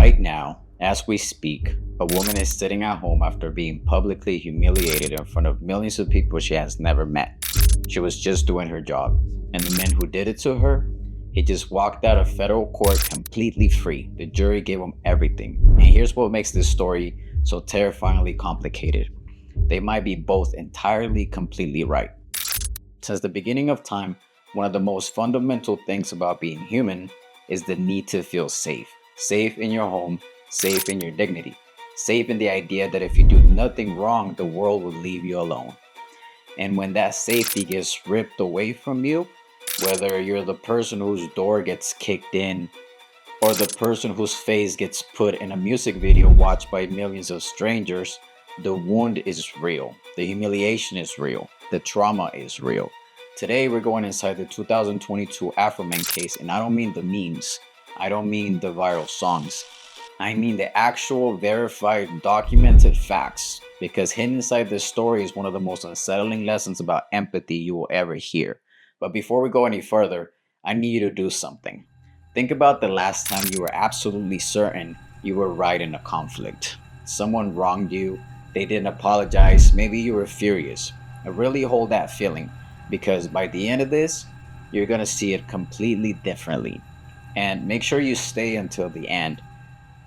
Right now, as we speak, a woman is sitting at home after being publicly humiliated in front of millions of people she has never met. She was just doing her job, and the man who did it to her, he just walked out of federal court completely free. The jury gave him everything. And here's what makes this story so terrifyingly complicated. They might be both entirely completely right. Since the beginning of time, one of the most fundamental things about being human is the need to feel safe. Safe in your home, safe in your dignity, safe in the idea that if you do nothing wrong, the world will leave you alone. And when that safety gets ripped away from you, whether you're the person whose door gets kicked in or the person whose face gets put in a music video watched by millions of strangers, the wound is real. The humiliation is real. The trauma is real. Today, we're going inside the 2022 Afroman case, and I don't mean the memes. I don't mean the viral songs. I mean the actual verified, documented facts, because hidden inside this story is one of the most unsettling lessons about empathy you will ever hear. But before we go any further, I need you to do something. Think about the last time you were absolutely certain you were right in a conflict. Someone wronged you, they didn't apologize, maybe you were furious. And really hold that feeling, because by the end of this, you're gonna see it completely differently. And make sure you stay until the end,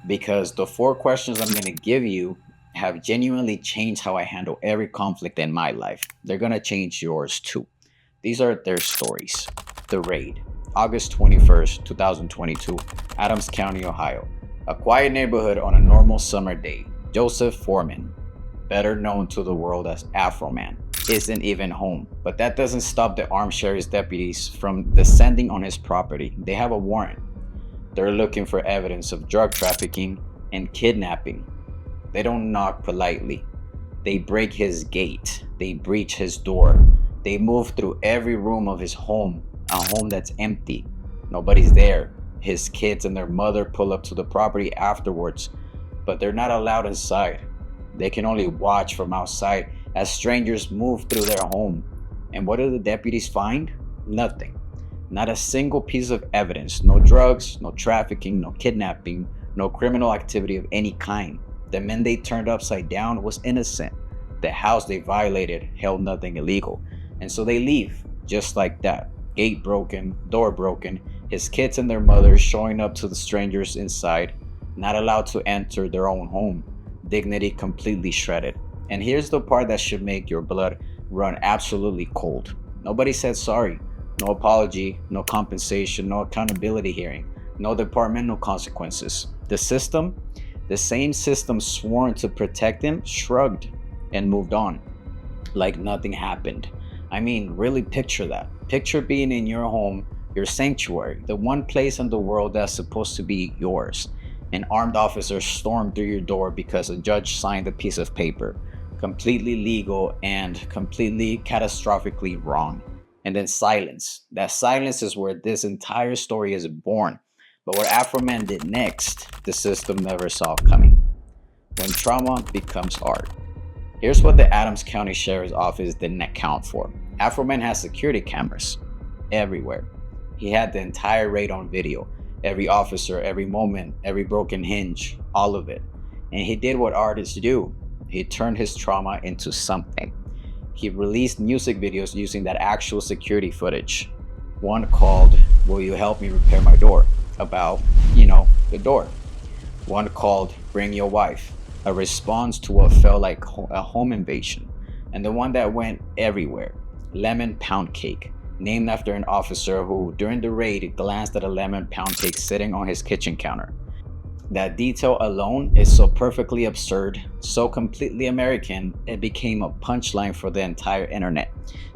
because the 4 questions I'm gonna give you have genuinely changed how I handle every conflict in my life. They're gonna change yours too. These are their stories. The raid, August 21st, 2022, Adams County, Ohio. A quiet neighborhood on a normal summer day. Joseph Foreman, better known to the world as Afroman, isn't even home. But that doesn't stop the armed sheriff's deputies from descending on his property. They have a warrant. They're looking for evidence of drug trafficking and kidnapping. They don't knock politely. They break his gate. They breach his door. They move through every room of his home, a home that's empty. Nobody's there. His kids and their mother pull up to the property afterwards, but they're not allowed inside. They can only watch from outside as strangers move through their home. And what do the deputies find? Nothing. Not a single piece of evidence. No drugs, no trafficking, no kidnapping, no criminal activity of any kind. The man they turned upside down was innocent. The house they violated held nothing illegal. And so they leave, just like that. Gate broken, door broken, his kids and their mother showing up to the strangers inside, not allowed to enter their own home. Dignity completely shredded. And here's the part that should make your blood run absolutely cold. Nobody said sorry. No apology, no compensation, no accountability hearing, no departmental consequences. The system, the same system sworn to protect him, shrugged and moved on like nothing happened. I mean, really picture that. Picture being in your home, your sanctuary, the one place in the world that's supposed to be yours. An armed officer stormed through your door because a judge signed a piece of paper. Completely legal and completely catastrophically wrong. And then silence. That silence is where this entire story is born. But what Afroman did next, the system never saw coming. When trauma becomes art. Here's what the Adams County Sheriff's Office didn't account for. Afroman has security cameras everywhere. He had the entire raid on video. Every officer, every moment, every broken hinge, all of it. And he did what artists do. He turned his trauma into something. He released music videos using that actual security footage. One called, "Will You Help Me Repair My Door?" About, the door. One called, "Bring Your Wife," a response to what felt like a home invasion. And the one that went everywhere, Lemon Pound Cake, named after an officer who, during the raid, glanced at a lemon pound cake sitting on his kitchen counter. That detail alone is so perfectly absurd, so completely American, it became a punchline for the entire internet.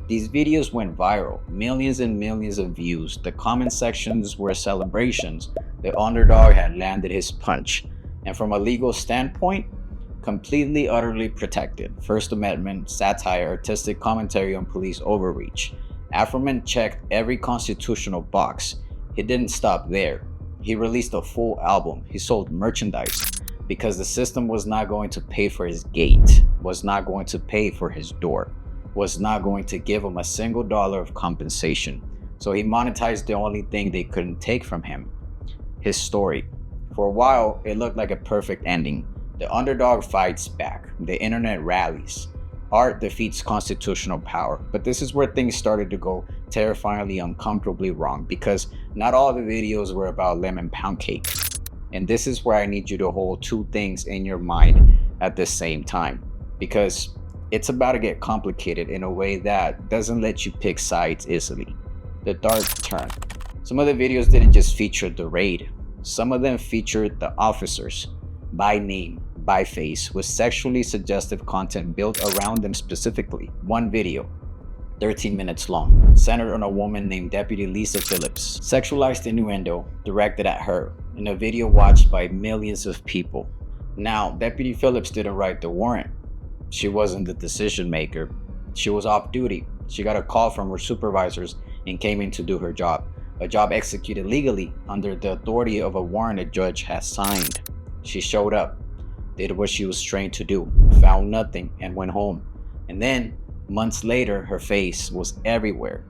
These videos went viral, millions and millions of views. The comment sections were celebrations. The underdog had landed his punch. And from a legal standpoint, completely, utterly protected. First Amendment, satire, artistic commentary on police overreach. Afroman checked every constitutional box. He didn't stop there. He released a full album. He sold merchandise because the system was not going to pay for his gate, was not going to pay for his door, was not going to give him a single dollar of compensation. So he monetized the only thing they couldn't take from him, his story. For a while, it looked like a perfect ending. The underdog fights back, the internet rallies, art defeats constitutional power. But this is where things started to go terrifyingly uncomfortably wrong, because not all the videos were about lemon pound cake. And this is where I need you to hold two things in your mind at the same time, because it's about to get complicated in a way that doesn't let you pick sides easily. The dark turn. Some of the videos didn't just feature the raid, some of them featured the officers, by name, by face, with sexually suggestive content built around them specifically. One video, 13 minutes long, centered on a woman named Deputy Lisa Phillips. Sexualized innuendo directed at her in a video watched by millions of people. Now, Deputy Phillips didn't write the warrant. She wasn't the decision maker. She was off duty. She got a call from her supervisors and came in to do her job. A job executed legally under the authority of a warrant a judge has signed. She showed up, did what she was trained to do, found nothing, and went home. And then, months later, her face was everywhere.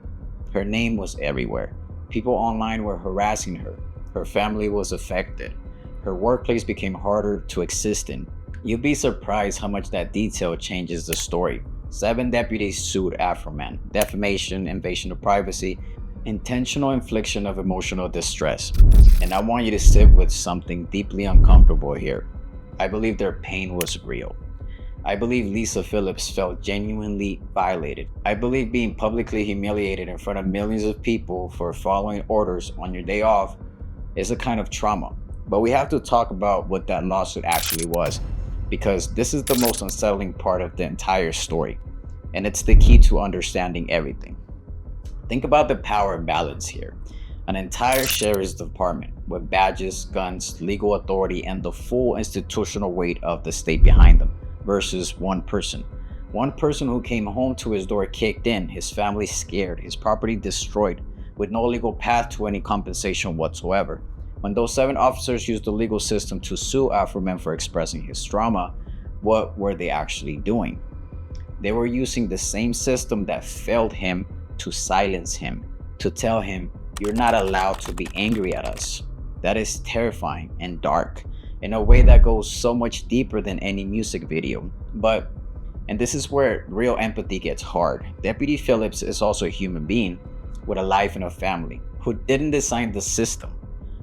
Her name was everywhere. People online were harassing her. Her family was affected. Her workplace became harder to exist in. You'd be surprised how much that detail changes the story. 7 deputies sued Afroman: defamation, invasion of privacy, intentional infliction of emotional distress. And I want you to sit with something deeply uncomfortable here. I believe their pain was real. I believe Lisa Phillips felt genuinely violated. I believe being publicly humiliated in front of millions of people for following orders on your day off is a kind of trauma. But we have to talk about what that lawsuit actually was, because this is the most unsettling part of the entire story, and it's the key to understanding everything. Think about the power imbalance here. An entire sheriff's department with badges, guns, legal authority, and the full institutional weight of the state behind them, versus one person. One person who came home to his door kicked in, his family scared, his property destroyed, with no legal path to any compensation whatsoever. When those 7 officers used the legal system to sue Afroman for expressing his trauma, what were they actually doing? They were using the same system that failed him to silence him, to tell him, "You're not allowed to be angry at us." That is terrifying and dark, in a way that goes so much deeper than any music video. But, and this is where real empathy gets hard, Deputy Phillips is also a human being with a life and a family, who didn't design the system,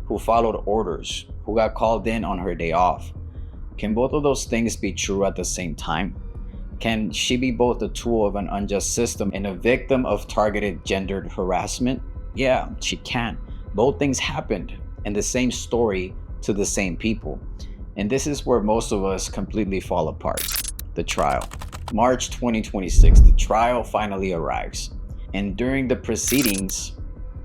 who followed orders, who got called in on her day off. Can both of those things be true at the same time? Can she be both a tool of an unjust system and a victim of targeted gendered harassment? Yeah, she can. Both things happened in the same story to the same people. And this is where most of us completely fall apart. The trial. March 2026, the trial finally arrives. And during the proceedings,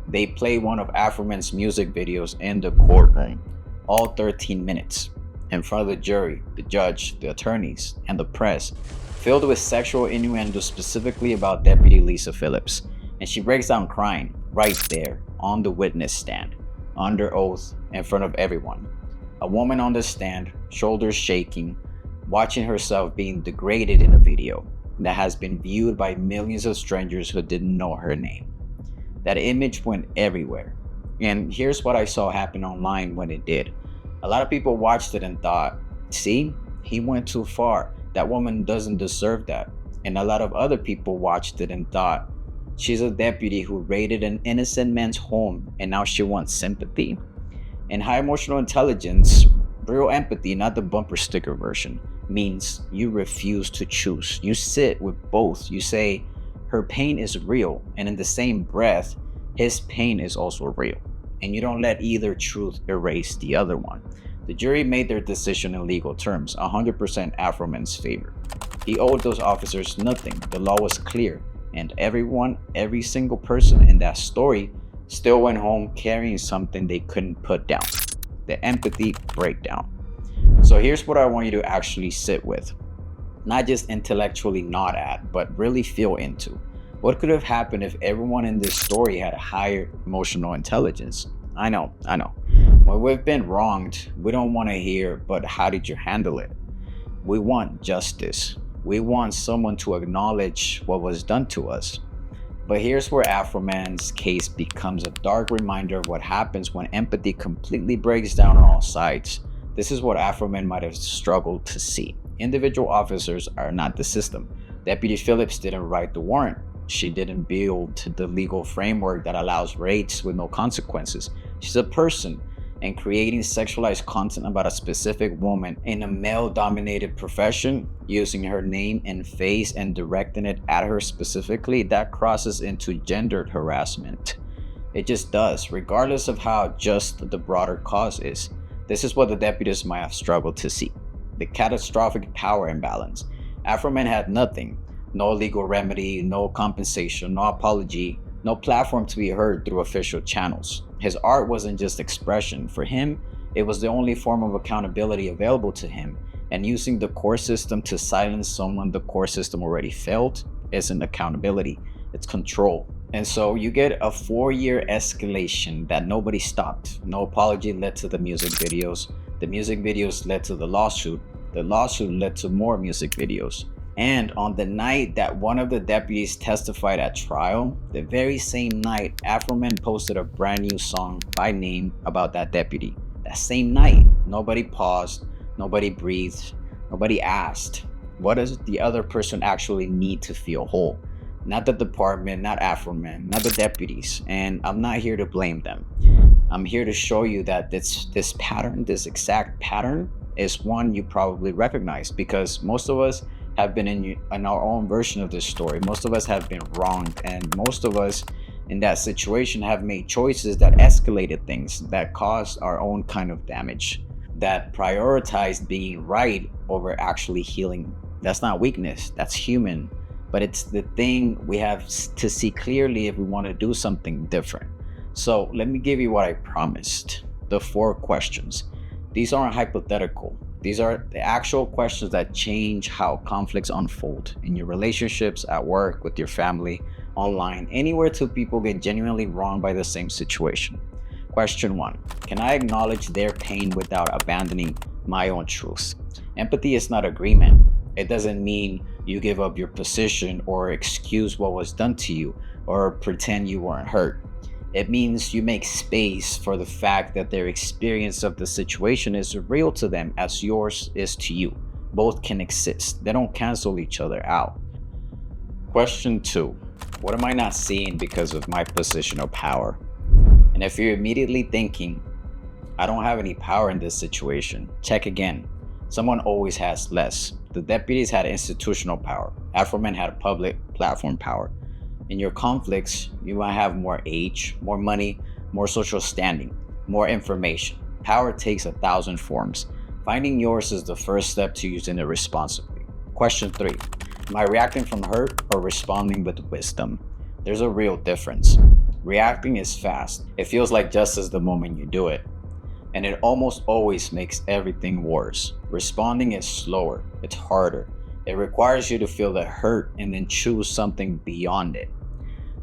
they play one of Afroman's music videos in the courtroom, all 13 minutes, in front of the jury, the judge, the attorneys, and the press, filled with sexual innuendo specifically about Deputy Lisa Phillips. And she breaks down crying right there on the witness stand, under oath, in front of everyone. A woman on the stand, shoulders shaking, watching herself being degraded in a video that has been viewed by millions of strangers who didn't know her name. That image went everywhere. And here's what I saw happen online when it did. A lot of people watched it and thought, see, he went too far. That woman doesn't deserve that. And a lot of other people watched it and thought, she's a deputy who raided an innocent man's home and now she wants sympathy. In high emotional intelligence, real empathy, not the bumper sticker version, means you refuse to choose. You sit with both. You say, her pain is real, and in the same breath, his pain is also real. And you don't let either truth erase the other one. The jury made their decision in legal terms, 100% Afroman's favor. He owed those officers nothing. The law was clear, and every single person in that story still went home carrying something they couldn't put down. The empathy breakdown. So here's what I want you to actually sit with. Not just intellectually nod at, but really feel into. What could have happened if everyone in this story had a higher emotional intelligence? I know. When we've been wronged, we don't want to hear, but how did you handle it? We want justice. We want someone to acknowledge what was done to us. But here's where Afroman's case becomes a dark reminder of what happens when empathy completely breaks down on all sides. This is what Afroman might have struggled to see. Individual officers are not the system. Deputy Phillips didn't write the warrant. She didn't build the legal framework that allows raids with no consequences. She's a person, and creating sexualized content about a specific woman in a male-dominated profession, using her name and face and directing it at her specifically, that crosses into gendered harassment. It just does, regardless of how just the broader cause is. This is what the deputies might have struggled to see. The catastrophic power imbalance. Afroman had nothing. No legal remedy, no compensation, no apology, no platform to be heard through official channels. His art wasn't just expression. For him, it was the only form of accountability available to him. And using the court system to silence someone the court system already failed isn't accountability, it's control. And so you get a 4-year escalation that nobody stopped. No apology led to the music videos. The music videos led to the lawsuit. The lawsuit led to more music videos. And on the night that one of the deputies testified at trial, the very same night, Afroman posted a brand new song by name about that deputy. That same night, nobody paused, nobody breathed, nobody asked, what does the other person actually need to feel whole? Not the department, not Afroman, not the deputies. And I'm not here to blame them. I'm here to show you that this pattern, this exact pattern, is one you probably recognize, because most of us have been in our own version of this story. Most of us have been wronged, and most of us in that situation have made choices that escalated things, that caused our own kind of damage, that prioritized being right over actually healing. That's not weakness, that's human, but it's the thing we have to see clearly if we want to do something different. So let me give you what I promised, the 4 questions. These aren't hypothetical. These are the actual questions that change how conflicts unfold in your relationships, at work, with your family, online, anywhere two people get genuinely wronged by the same situation. Question 1. Can I acknowledge their pain without abandoning my own truths? Empathy is not agreement. It doesn't mean you give up your position or excuse what was done to you or pretend you weren't hurt. It means you make space for the fact that their experience of the situation is real to them as yours is to you. Both can exist. They don't cancel each other out. Question 2. What am I not seeing because of my position of power? And if you're immediately thinking, I don't have any power in this situation, check again. Someone always has less. The deputies had institutional power. Afroman had public platform power. In your conflicts, you might have more age, more money, more social standing, more information. Power takes 1,000 forms. Finding yours is the first step to using it responsibly. Question 3. Am I reacting from hurt or responding with wisdom? There's a real difference. Reacting is fast. It feels like justice the moment you do it. And it almost always makes everything worse. Responding is slower. It's harder. It requires you to feel the hurt and then choose something beyond it.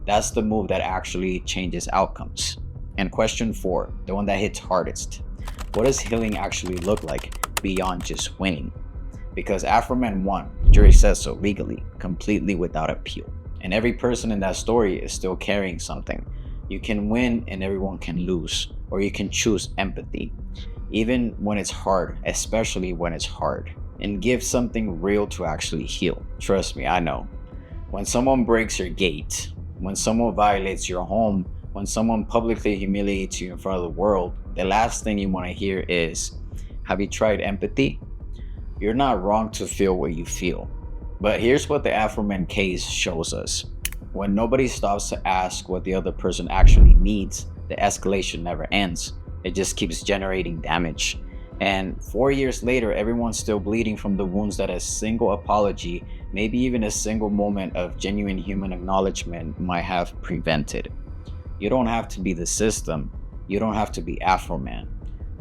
That's the move that actually changes outcomes. And question 4, the one that hits hardest. What does healing actually look like beyond just winning? Because Afroman won, the jury says so legally, completely without appeal. And every person in that story is still carrying something. You can win and everyone can lose, or you can choose empathy, even when it's hard, especially when it's hard, and give something real to actually heal. Trust me, I know. When someone breaks your gate, when someone violates your home, when someone publicly humiliates you in front of the world, the last thing you want to hear is, have you tried empathy? You're not wrong to feel what you feel. But here's what the Afroman case shows us. When nobody stops to ask what the other person actually needs, the escalation never ends. It just keeps generating damage. And 4 years later, everyone's still bleeding from the wounds that a single apology, maybe even a single moment of genuine human acknowledgement might have prevented. You don't have to be the system. You don't have to be Afroman.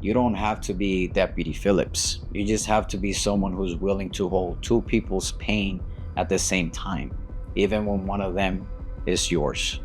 You don't have to be Deputy Phillips. You just have to be someone who's willing to hold 2 people's pain at the same time, even when one of them is yours.